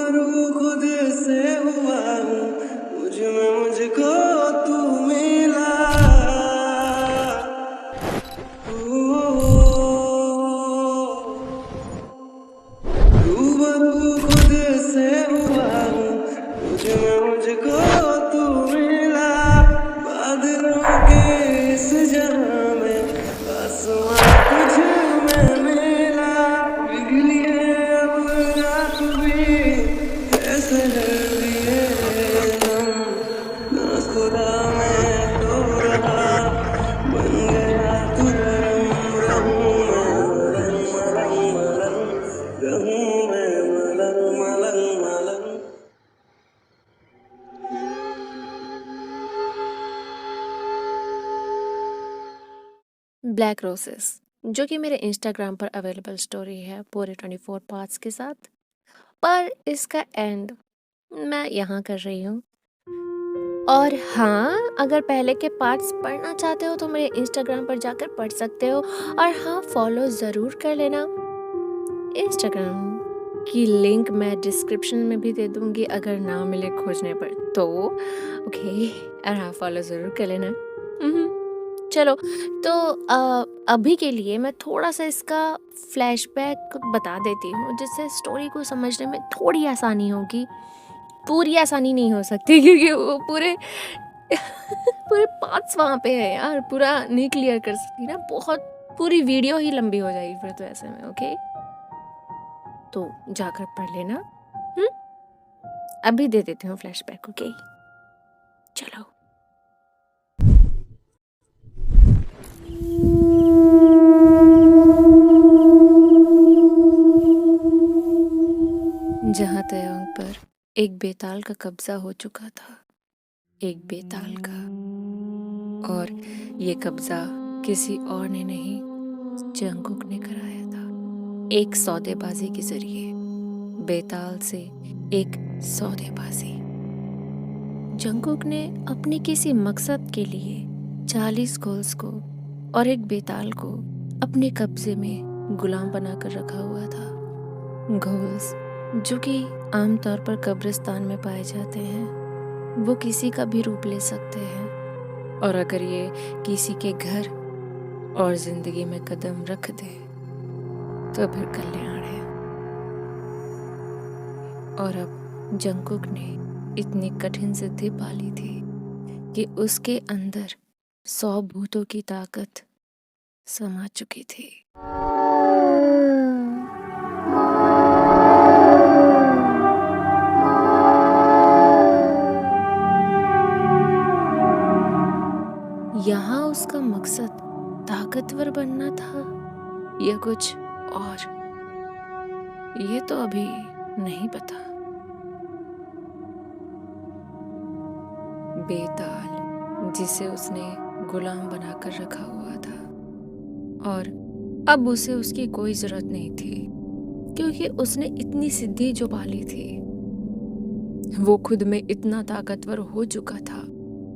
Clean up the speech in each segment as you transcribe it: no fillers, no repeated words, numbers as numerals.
रूबरू खुद से हुआ हूँ, मुझ में मुझको तू मिला। रूबरू खुद से हुआ हूँ, मुझ में मुझको तू मिला। बादलों के इस जहां में आसमां तुझ में मिला। बिगड़ी है अब रात भी है शहर भी है हम, ना खुदा मैं तो रहा, बन गया तू धर्म। रहूं मैं मलंग मलंग मलंग, रहूं मैं मलंग मलंग मलंग। ब्लैक रोसेस, जो कि मेरे इंस्टाग्राम पर अवेलेबल स्टोरी है पूरे 24 पार्ट्स के साथ। पर इसका एंड मैं यहाँ कर रही हूँ। और हाँ, अगर पहले के पार्ट्स पढ़ना चाहते हो तो मेरे इंस्टाग्राम पर जाकर पढ़ सकते हो। और हाँ, फॉलो ज़रूर कर लेना। इंस्टाग्राम की लिंक मैं डिस्क्रिप्शन में भी दे दूँगी अगर ना मिले खोजने पर तो। ओके, और हाँ, फॉलो ज़रूर कर लेना। चलो, तो अभी के लिए मैं थोड़ा-सा इसका फ्लैशबैक बता देती हूँ, जिससे स्टोरी को समझने में थोड़ी आसानी होगी। पूरी आसानी नहीं हो सकती क्योंकि वो पूरे पूरे पार्ट्स वहाँ पे हैं यार, पूरा नहीं क्लियर कर सकती ना, बहुत पूरी वीडियो ही लंबी हो जाएगी फिर तो ऐसे में। ओके, तो जाकर पढ़ लेना। अभी दे देती हूँ फ्लैशबैक। ओके, चलो। जहाँ तयंग पर एक बेताल का कब्जा हो चुका था, एक बेताल का, और ये कब्जा किसी और ने नहीं, जंगकुक ने कराया था। एक सौदेबाजी के जरिए बेताल से एक सौदेबाजी। जंगकुक ने अपने किसी मकसद के लिए 40 गर्ल्स को और एक बेताल को अपने कब्जे में गुलाम बनाकर रखा हुआ था। गर्ल्स जो कि आमतौर पर कब्रिस्तान में पाए जाते हैं, वो किसी का भी रूप ले सकते हैं, और अगर ये किसी के घर और जिंदगी में कदम रख दे तो फिर कल्याण है। और अब जंगकुक ने इतनी कठिन सिद्धि पाली थी कि उसके अंदर 100 भूतों की ताकत समा चुकी थी। यहाँ उसका मकसद ताकतवर बनना था या कुछ और, ये तो अभी नहीं पता। बेताल जिसे उसने गुलाम बनाकर रखा हुआ था, और अब उसे उसकी कोई जरूरत नहीं थी क्योंकि उसने इतनी सिद्धि जो पाली थी, वो खुद में इतना ताकतवर हो चुका था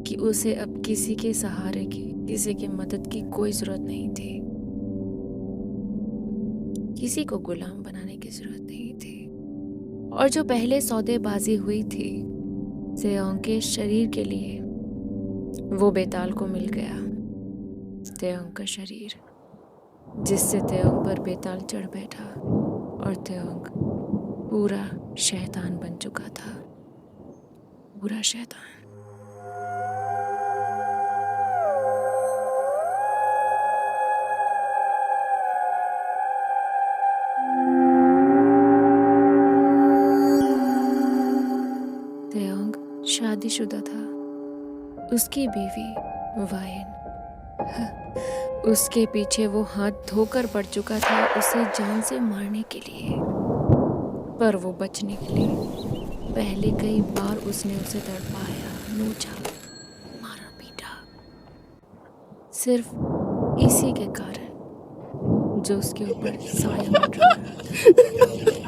कि उसे अब किसी के सहारे की, किसी की मदद की कोई जरूरत नहीं थी। किसी को गुलाम बनाने की जरूरत नहीं थी। और जो पहले सौदेबाजी हुई थी तेओंग के शरीर के लिए, वो बेताल को मिल गया। तेओंग का शरीर, जिससे तेओंग पर बेताल चढ़ बैठा और तेओंग पूरा शैतान बन चुका था। पूरा शैतान। तेओंग शादीशुदा था। उसकी बीवी वायन उसके पीछे वो हाथ धोकर पड़ चुका था उसे जान से मारने के लिए, पर वो बचने के लिए पहले कई बार उसने उसे तड़पाया, नोचा, मारा, पीटा, सिर्फ इसी के कारण जो उसके ऊपर साया मंडरा रहा था।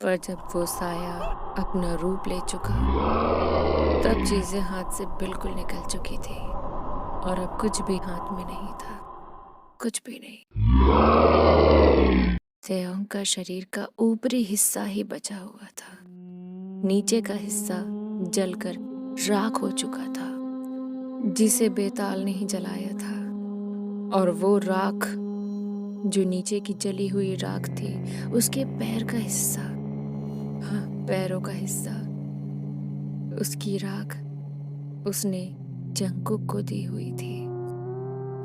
पर जब वो साया अपना रूप ले चुका, तब चीजें हाथ से बिल्कुल निकल चुकी थी और अब कुछ भी हाथ में नहीं था, कुछ भी नहीं। तेओंग का शरीर का ऊपरी हिस्सा ही बचा हुआ था, नीचे का हिस्सा जलकर राख हो चुका था, जिसे बेताल ने ही जलाया था। और वो राख, जो नीचे की जली हुई राख थी, उसके पैर का हिस्सा, हाँ, पैरों का हिस्सा, उसकी राख उसने जंगकुक को दी हुई थी।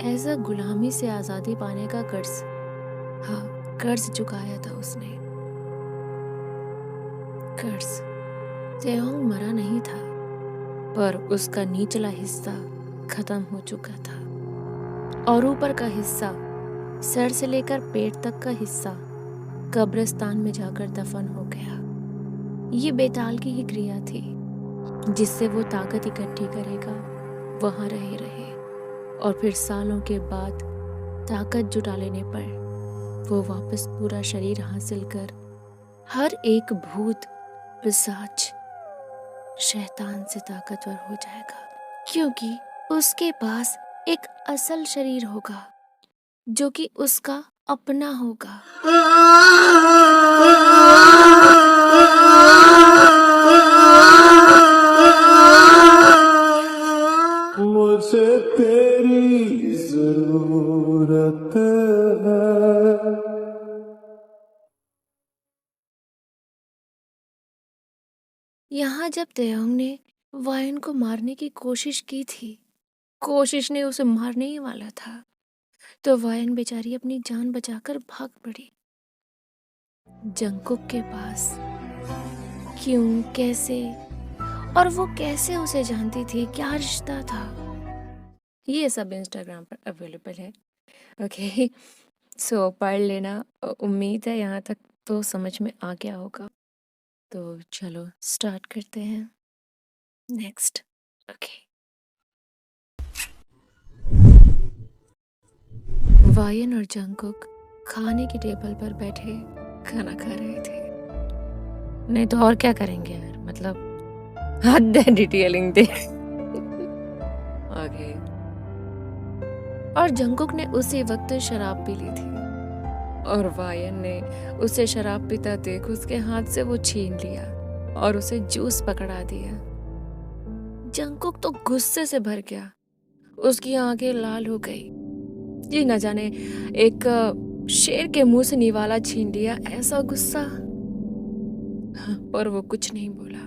ऐसा गुलामी से आजादी पाने का कर्ज, हाँ, कर्ज चुकाया था उसने, कर्ज। तेओंग मरा नहीं था, पर उसका निचला हिस्सा खत्म हो चुका था और ऊपर का हिस्सा, सर से लेकर पेट तक का हिस्सा, कब्रिस्तान में जाकर दफन हो गया। ये बेताल की ही क्रिया थी, जिससे वो ताकत इकट्ठी करेगा, वहां रहे और फिर सालों के बाद ताकत जुटा लेने पर वो वापस पूरा शरीर हासिल कर हर एक भूत, पिशाच, शैतान से ताकतवर हो जाएगा, क्योंकि उसके पास एक असल शरीर होगा जो कि उसका अपना होगा। मुझे तेरी जरूरत है। यहाँ जब तेओंग ने वायन को मारने की कोशिश की थी, कोशिश ने उसे मारने ही वाला था, तो वायन बेचारी अपनी जान बचाकर भाग पड़ी जंगकुक के पास। क्यों, कैसे, और वो कैसे उसे जानती थी, क्या रिश्ता था, ये सब इंस्टाग्राम पर अवेलेबल है। ओके, सो पढ़ लेना। उम्मीद है यहाँ तक तो समझ में आ गया होगा। तो चलो स्टार्ट करते हैं नेक्स्ट। ओके, वायन और जंगकुक खाने की टेबल पर बैठे खाना खा रहे थे। नहीं तो और क्या करेंगे यार, मतलब हद है डिटेलिंग दे। ओके, और जंगकुक ने उसी वक्त शराब पी ली थी और वायन ने उसे शराब पीता देख उसके हाथ से वो छीन लिया और उसे जूस पकड़ा दिया। जंगकुक तो गुस्से से भर गया, उसकी आंखें लाल हो गई। ये न जाने एक शेर के मुंह से निवाला छीन लिया, ऐसा गुस्सा। हाँ, पर वो कुछ नहीं बोला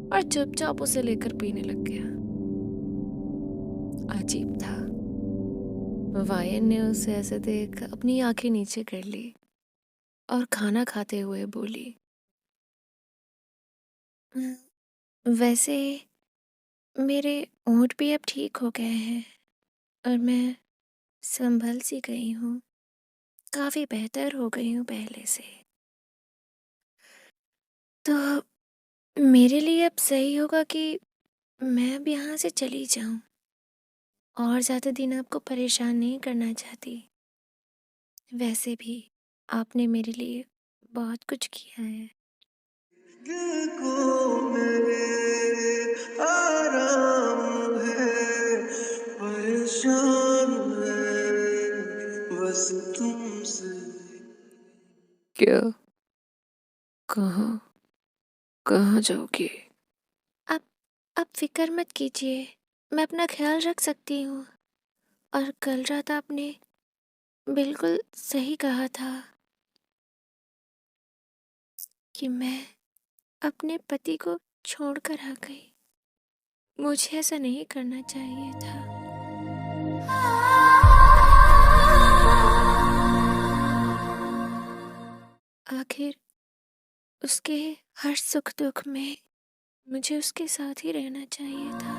और चुपचाप उसे लेकर पीने लग गया। अजीब था। वायन ने उसे ऐसे देख अपनी आंखें नीचे कर ली और खाना खाते हुए बोली, वैसे मेरे होंठ भी अब ठीक हो गए हैं और मैं संभल सी गई हूँ, काफी बेहतर हो गई हूँ पहले से। तो मेरे लिए अब सही होगा कि मैं अब यहाँ से चली जाऊँ, और ज़्यादा दिन आपको परेशान नहीं करना चाहती। वैसे भी आपने मेरे लिए बहुत कुछ किया है। दिल को मेरे आराम है, परेशान है बस तुमसे। क्या? कहाँ कहाँ जाओगी? आप आप फिक्र मत कीजिए, मैं अपना ख्याल रख सकती हूँ। और कल रात आपने बिल्कुल सही कहा था कि मैं अपने पति को छोड़कर आ गई। मुझे ऐसा नहीं करना चाहिए था। आखिर उसके हर सुख दुख में मुझे उसके साथ ही रहना चाहिए था।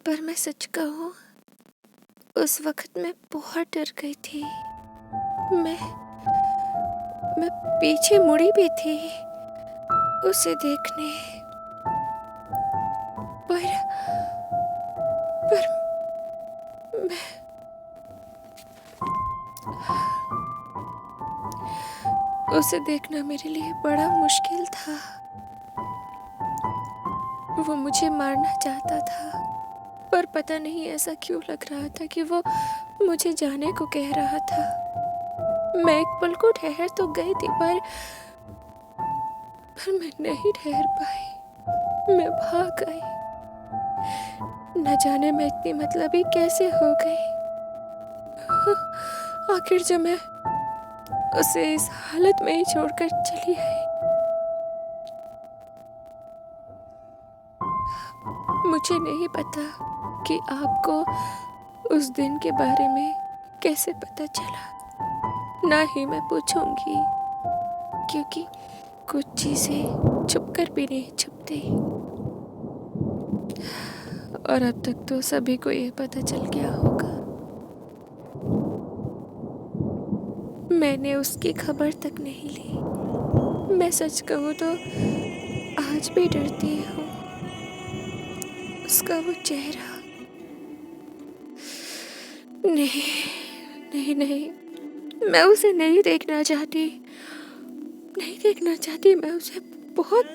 पर मैं सच कहूँ, उस वक्त मैं बहुत डर गई थी। मैं पीछे मुड़ी भी थी उसे देखने, पर मैं उसे देखना मेरे लिए बड़ा मुश्किल था। वो मुझे मारना चाहता था, पर पता नहीं ऐसा क्यों लग रहा था कि वो मुझे जाने को कह रहा था। मैं एक पल को ठहर तो गई थी, पर मैं नहीं ठहर पाई। मैं भाग गई। न जाने मैं इतनी मतलबी कैसे हो गई। आखिर जब मैं उसे इस हालत में ही छोड़कर चली आई। मुझे नहीं पता कि आपको उस दिन के बारे में कैसे पता चला। ना ही मैं पूछूंगी, क्योंकि कुछ चीजें छुपकर भी नहीं छुपती। और अब तक तो सभी को ये पता चल गया होगा। मैंने उसकी खबर तक नहीं ली। मैं सच कहूँ तो आज भी डरती हूँ। उसका वो चेहरा, नहीं नहीं नहीं, मैं उसे नहीं देखना चाहती। नहीं देखना चाहती मैं उसे। बहुत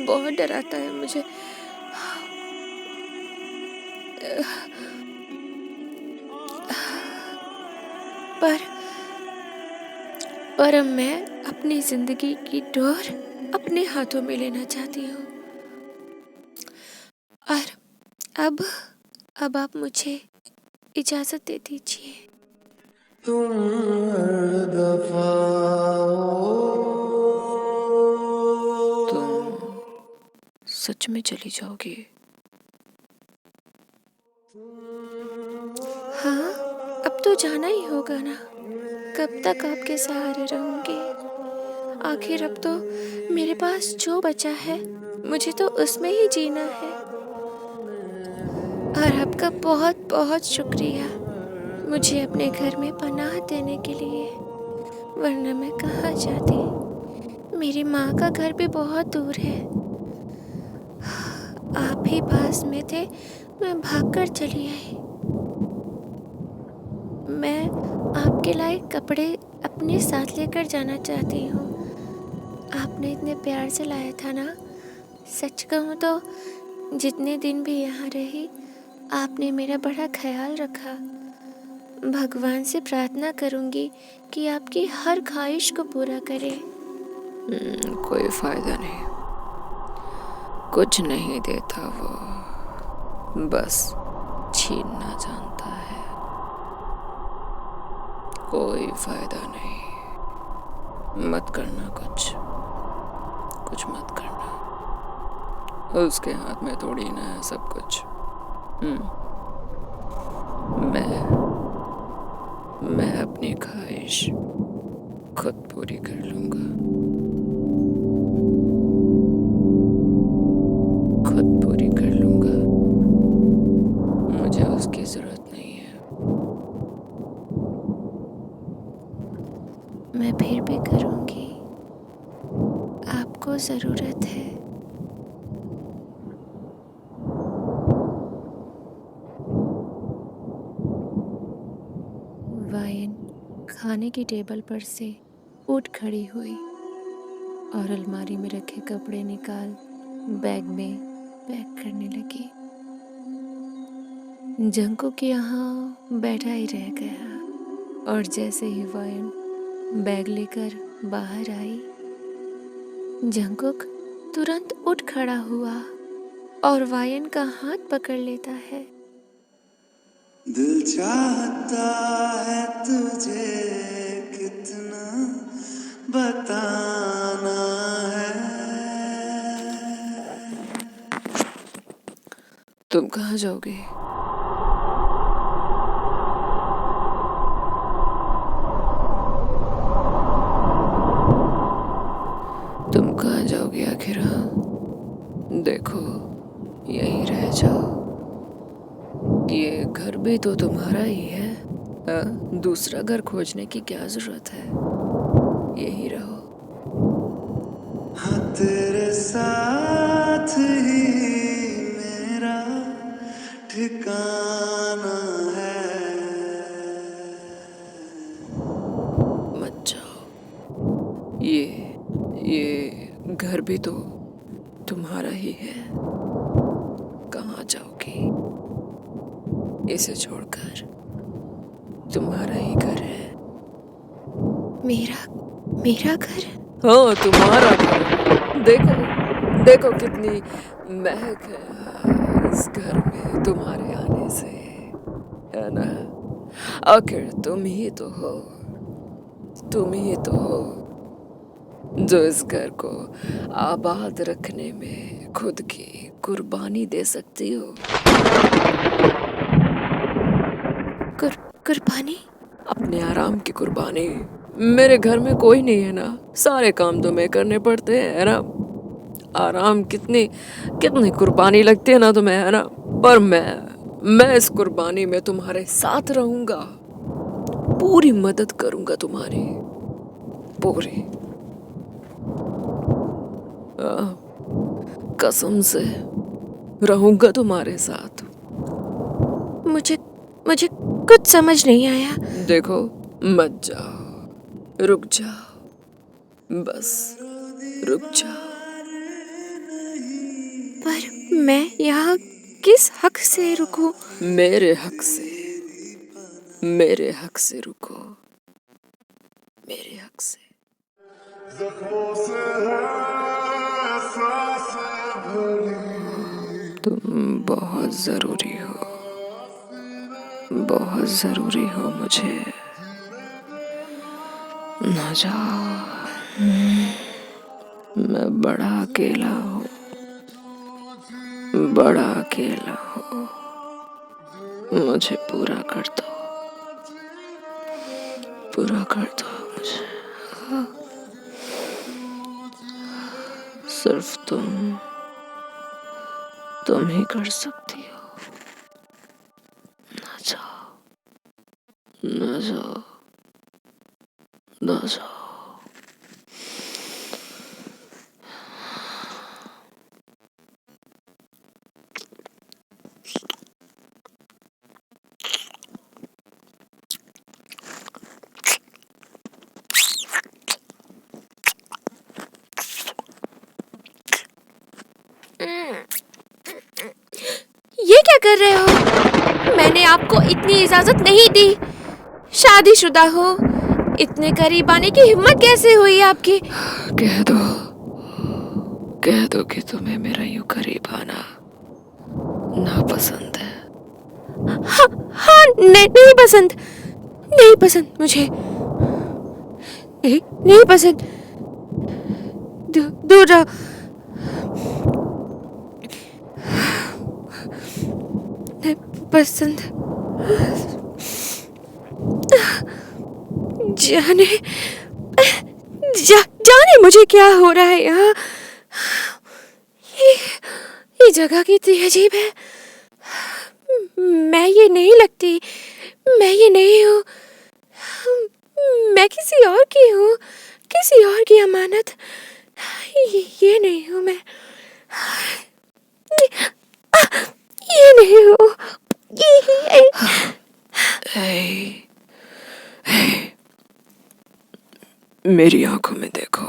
बहुत डराता है मुझे। पर पर अब मैं अपनी जिंदगी की डोर अपने हाथों में लेना चाहती हूँ। और अब आप मुझे इजाजत दे दीजिए। तुम हर दफा तुम सच में चली जाओगी? हाँ, अब तो जाना ही होगा ना। कब तक आपके सहारे रहूंगी? आखिर अब तो मेरे पास जो बचा है, मुझे तो उसमें ही जीना है। और आपका बहुत बहुत शुक्रिया मुझे अपने घर में पनाह देने के लिए, वरना मैं कहाँ जाती। मेरी माँ का घर भी बहुत दूर है। आप ही पास में थे, मैं भागकर चली आई। मैं आपके लाए कपड़े अपने साथ लेकर जाना चाहती हूँ। आपने इतने प्यार से लाया था ना। सच कहूँ तो जितने दिन भी यहाँ रही, आपने मेरा बड़ा ख्याल रखा। भगवान से प्रार्थना करूँगी कि आपकी हर ख्वाहिश को पूरा करे। कोई फायदा नहीं, कुछ नहीं देता वो, बस छीनना जानता है। कोई फायदा नहीं, मत करना कुछ मत करना। उसके हाथ में थोड़ी ना है सब कुछ। मैं अपनी ख्वाहिश खुद पूरी कर लूंगा। खुद पूरी कर लूंगा। मुझे उसकी जरूरत नहीं है। मैं फिर भी करूंगी, आपको जरूरत है। वायन खाने की टेबल पर से उठ खड़ी हुई और अलमारी में रखे कपड़े निकाल बैग में पैक करने लगी। जंकुक यहाँ बैठा ही रह गया और जैसे ही वायन बैग लेकर बाहर आई, जंकुक तुरंत उठ खड़ा हुआ और वायन का हाथ पकड़ लेता है। दिल चाहता है तुझे कितना बताना है। तुम कहाँ जाओगे? तुम कहाँ जाओगे आखिर? देखो, यहीं रह जाओ। ये घर भी तो तुम्हारा ही है। दूसरा घर खोजने की क्या जरूरत है? यहीं रहो। हाँ, तेरे साथ ही मेरा ठिकाना है। मत घर भी तो तुम्हारा ही है। कहाँ जाओगी इसे छोड़कर? तुम्हारा ही घर है। मेरा घर? हाँ, तुम्हारा घर। देखो देखो कितनी महक है इस घर में तुम्हारे आने से, है ना? आखिर तुम ही तो हो, तुम ही तो हो जो इस घर को आबाद रखने में खुद की कुर्बानी दे सकती हो। कुर्बानी? अपने आराम की कुर्बानी। मेरे घर में कोई नहीं है ना, सारे काम तो मैं करने पड़ते हैं, है ना? आराम कितनी कितनी कुर्बानी लगती है ना तुम्हें, है ना? पर मैं इस कुर्बानी में तुम्हारे साथ रहूंगा, पूरी मदद करूंगा तुम्हारी, पूरी। कसम से रहूंगा तुम्हारे साथ। मुझे कुछ समझ नहीं आया। देखो, मत जाओ, रुक जाओ, बस रुक जाओ। पर मैं यहाँ किस हक से रुकूं? मेरे हक से, मेरे हक से रुको, मेरे हक से। तुम बहुत जरूरी हो, बहुत जरूरी हो मुझे। ना जाओ, मैं बड़ा अकेला हूँ, बड़ा अकेला हूँ। मुझे पूरा कर दो, पूरा कर दो मुझे। सिर्फ तुम ही कर सकती हो। ना जाओ, ना जाओ, ना जाओ। ये क्या कर रहे हो? मैंने आपको इतनी इजाजत नहीं दी। शादीशुदा हो, इतने करीब आने की हिम्मत कैसे हुई आपकी? कह दो कि तुम्हें मेरा यूं करीब आना नापसंद है। हाँ, नहीं पसंद, नहीं पसंद मुझे, नहीं पसंद। दूर रहो। नहीं पसंद। जाने मुझे क्या हो रहा है यहाँ। ये जगह कितनी अजीब है। मैं ये नहीं लगती, मैं ये नहीं हूँ। मैं किसी और की हूँ, किसी और की अमानत। ये नहीं हूँ मैं, ये नहीं हूँ। मेरी आंखों में देखो,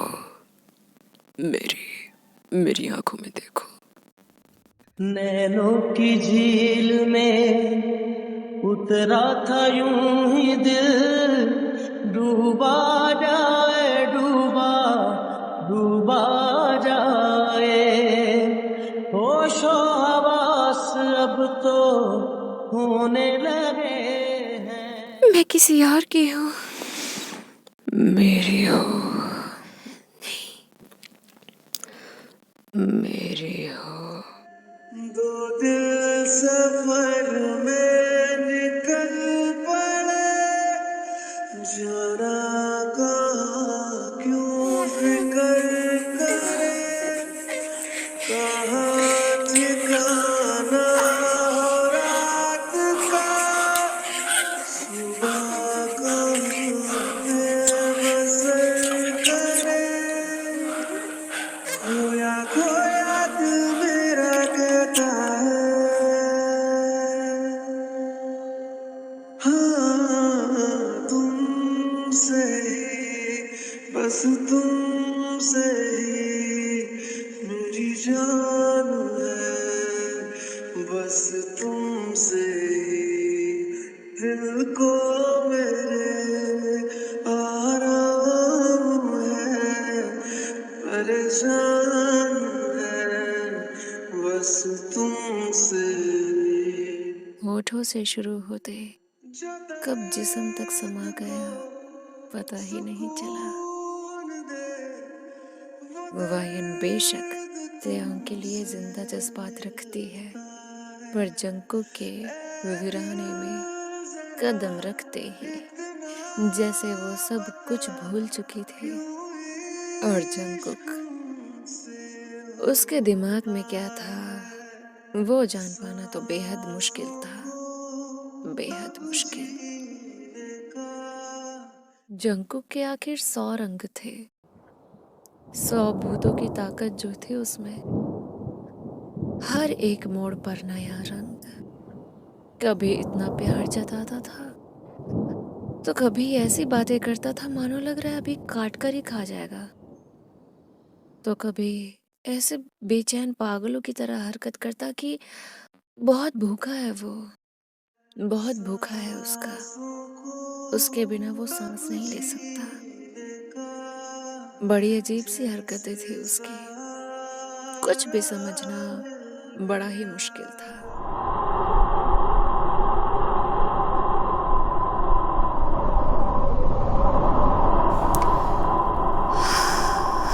मेरी आंखों में देखो। नैनों की झील में उतरा था यूं ही दिल, डूबा जाए, डूबा डूबा जाए। होशो हवास अब तो होने लगे हैं। मैं किसी और की हूँ। मेरी हो, मेरी हो। दो दिल सफर में निकल पड़े, जरा कहाँ क्यों फिकर करे, कहाँ ठिकाना हो रात का, सुबह कहाँ है बसर करे। खोया खोया दिल मेरा कहता है, हाँ तुमसे ही, बस तुमसे ही बस तुमसे ही दिल को मेरे आराम है, परेशान है बस तुमसे ही। होठों से शुरू होते जो कब जिस्म तक समा दर्द गया को पता ही नहीं चला। सुकून दे, वो वायन बेशक दर्द त्रियांग के लिए तुमसे जिंदा जज्बात रखती है, है। पर जंकुक के वीराने में कदम रखते ही जैसे वो सब कुछ भूल चुकी थी। और जंकुक, उसके दिमाग में क्या था वो जान पाना तो बेहद मुश्किल था, बेहद मुश्किल। जंकुक के आखिर 100 रंग थे, 100 भूतों की ताकत जो थी उसमें। हर एक मोड़ पर नया रंग। कभी इतना प्यार जताता था तो कभी ऐसी बातें करता था मानो लग रहा है अभी काट कर ही खा जाएगा, तो कभी ऐसे बेचैन पागलों की तरह हरकत करता कि बहुत भूखा है वो, बहुत भूखा है उसके बिना वो सांस नहीं ले सकता। बड़ी अजीब सी हरकतें थी उसकी, कुछ भी समझना बड़ा ही मुश्किल था।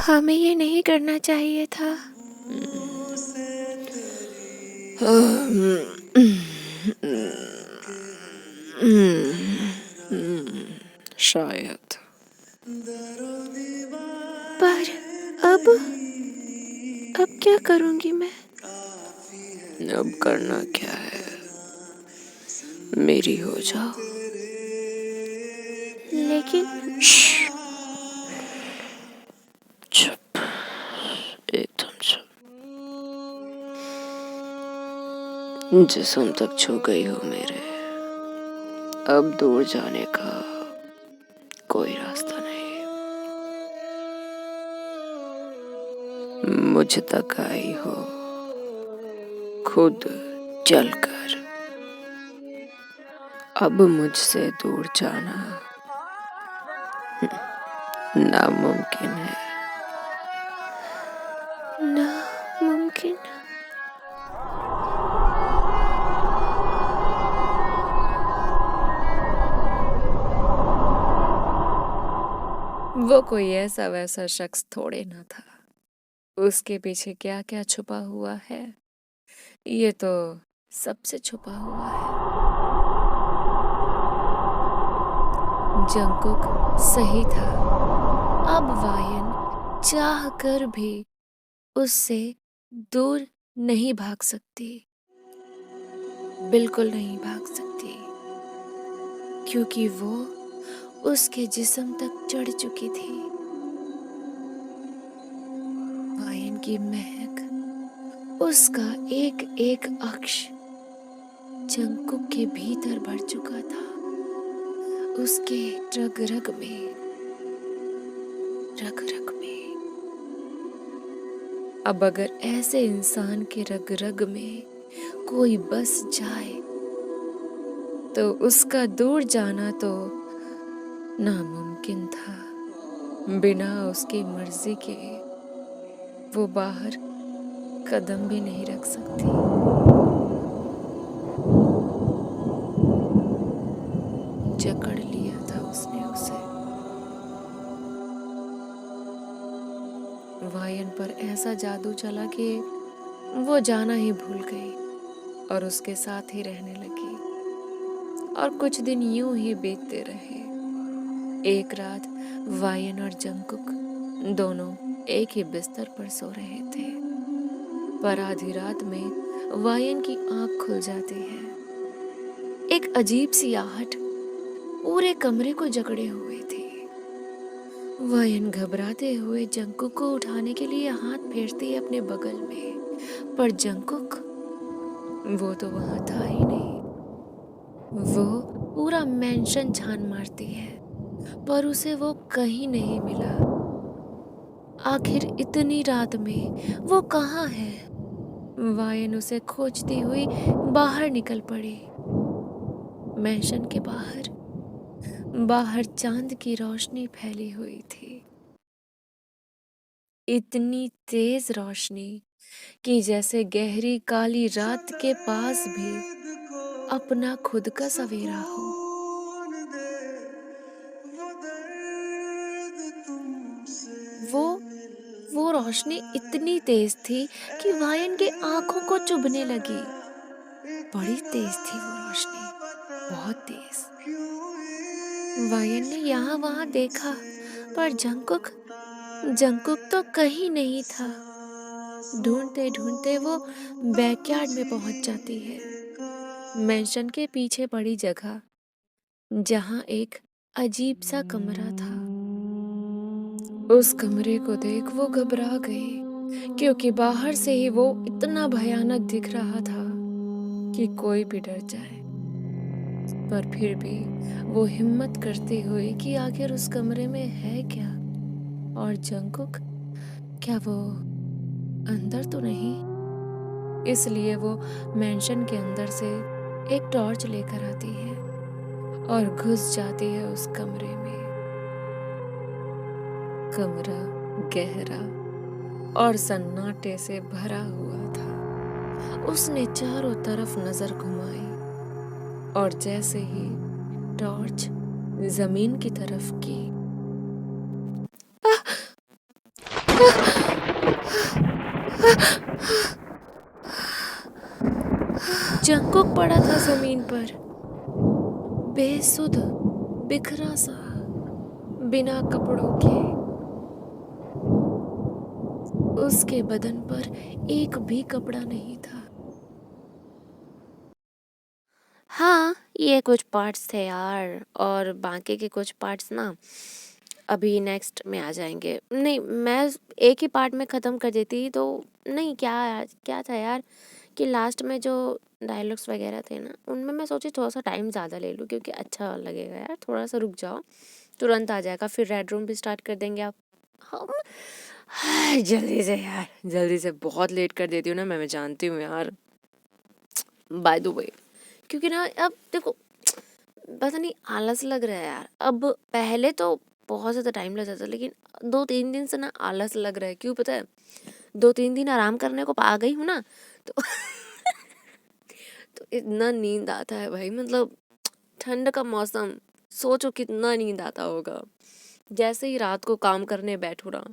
हमें ये नहीं करना चाहिए था। शायद। पर अब क्या करूंगी मैं? अब करना क्या है, मेरी हो जाओ। लेकिन चुप, एकदम चुप। जिस्म तक छू गई हो मेरे, अब दूर जाने का कोई रास्ता नहीं। मुझ तक आई हो खुद चलकर, अब मुझसे दूर जाना नामुमकिन है। नामुमकिन। वो कोई ऐसा वैसा शख्स थोड़े ना था, उसके पीछे क्या क्या छुपा हुआ है ये तो सबसे छुपा हुआ है। जंकुक सही था, अब वायन चाह कर भी उससे दूर नहीं भाग सकती, बिल्कुल नहीं भाग सकती, क्योंकि वो उसके जिस्म तक चढ़ चुकी थी। वायन की महक, उसका एक एक अक्ष जंकुक के भीतर भर चुका था, उसके रग रग में, रग रग में। अब अगर ऐसे इंसान के रग रग में कोई बस जाए तो उसका दूर जाना तो नामुमकिन था। बिना उसकी मर्जी के वो बाहर कदम भी नहीं रख सकती। जकड़ लिया था उसने उसे। वायन पर ऐसा जादू चला कि वो जाना ही भूल गई और उसके साथ ही रहने लगी। और कुछ दिन यूं ही बीतते रहे। एक रात वायन और जंकुक दोनों एक ही बिस्तर पर सो रहे थे, पर आधी रात में वायन की आंख खुल जाती है। एक अजीब सी आहट पूरे कमरे को जकड़े हुए थी। वायन घबराते हुए जंकुक को उठाने के लिए हाथ फेरती है अपने बगल में, पर जंकुक वो तो वहां था ही नहीं। वो पूरा मेंशन छान मारती है पर उसे वो कहीं नहीं मिला। आखिर इतनी रात में वो कहाँ है? वायन उसे खोजती हुई बाहर निकल पड़ी। मैंशन के बाहर बाहर चांद की रोशनी फैली हुई थी, इतनी तेज रोशनी कि जैसे गहरी काली रात के पास भी दर्द को अपना खुद का सवेरा हो। सुकून दे, वो दर्द तुमसे वो मिलता वो रोशनी इतनी तेज थी कि वायन के आंखों को चुभने लगी। बड़ी तेज थी वो रोशनी, बहुत तेज। वायन ने यहाँ वहाँ देखा, पर जंकुक तो कहीं नहीं था। ढूंढते ढूंढते वो बैकयार्ड में पहुंच जाती है, मैंशन के पीछे पड़ी जगह, जहाँ एक अजीब सा कमरा था। उस कमरे को देख वो घबरा गई, क्योंकि बाहर से ही वो इतना भयानक दिख रहा था कि कोई भी डर जाए। पर फिर भी वो हिम्मत करती हुई कि आखिर उस कमरे में है क्या, और जंकुक, क्या वो अंदर तो नहीं? इसलिए वो मैंशन के अंदर से एक टॉर्च लेकर आती है और घुस जाती है उस कमरे में। कमरा गहरा और सन्नाटे से भरा हुआ था। उसने चारों तरफ नजर घुमाई, और जैसे ही टॉर्च जमीन की तरफ की, जंकुक पड़ा था जमीन पर, बेसुध, बिखरा सा, बिना कपड़ों के। उसके बदन पर एक भी कपड़ा नहीं था। हाँ, ये कुछ पार्ट्स थे यार, और बाकी के कुछ पार्ट्स ना अभी नेक्स्ट में आ जाएंगे। नहीं, मैं एक ही पार्ट में ख़त्म कर देती तो नहीं, क्या था यार कि लास्ट में जो डायलॉग्स वगैरह थे ना, उनमें मैं सोची थोड़ा सा टाइम ज़्यादा ले लूँ, क्योंकि अच्छा लगेगा यार। थोड़ा सा रुक जाओ, तुरंत आ जाएगा। फिर रेड रूम भी स्टार्ट कर देंगे आप। हम जल्दी से यार, जल्दी से। बहुत लेट कर देती हूँ ना मैं जानती हूँ यार, बाय द वे। क्योंकि ना अब देखो, पता नहीं आलस लग रहा है यार। अब पहले तो बहुत ज़्यादा टाइम लग जाता, लेकिन 2-3 दिन से ना आलस लग रहा है। क्यों पता है? 2-3 दिन आराम करने को आ गई हूँ ना, तो तो इतना नींद आता है भाई, मतलब ठंड का मौसम, सोचो कितना नींद आता होगा। जैसे ही रात को काम करने बैठो ना,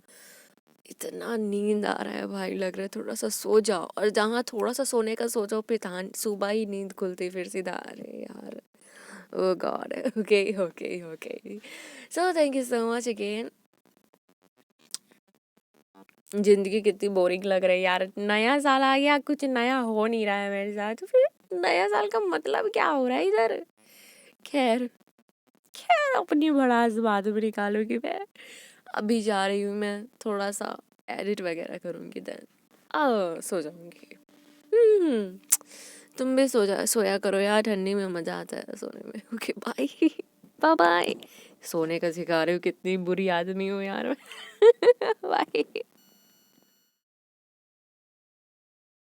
इतना नींद आ रहा है भाई, लग रहा है थोड़ा सा सो जाओ। और जहाँ थोड़ा सा सोने का सो जाओ, फिर सुबह ही नींद खुलती फिर सीधा। अरे यार, oh God. Okay okay okay, so thank you so much again. जिंदगी कितनी बोरिंग लग रही है यार। नया साल आ गया, कुछ नया हो नहीं रहा है मेरे साथ, तो फिर नया साल का मतलब क्या हो रहा है इधर? खैर खैर, अपनी भड़ास बाद में निकालूंगी मैं। अभी जा रही हूँ मैं, थोड़ा सा एडिट वगैरह करूँगी, देन सो जाऊंगी। तुम भी सोया करो यार, ठंडी में मजा आता है सोने में। Okay bye, bye bye. सोने का सिखा रही हूँ, कितनी बुरी आदमी हूँ यार मैं। बाय।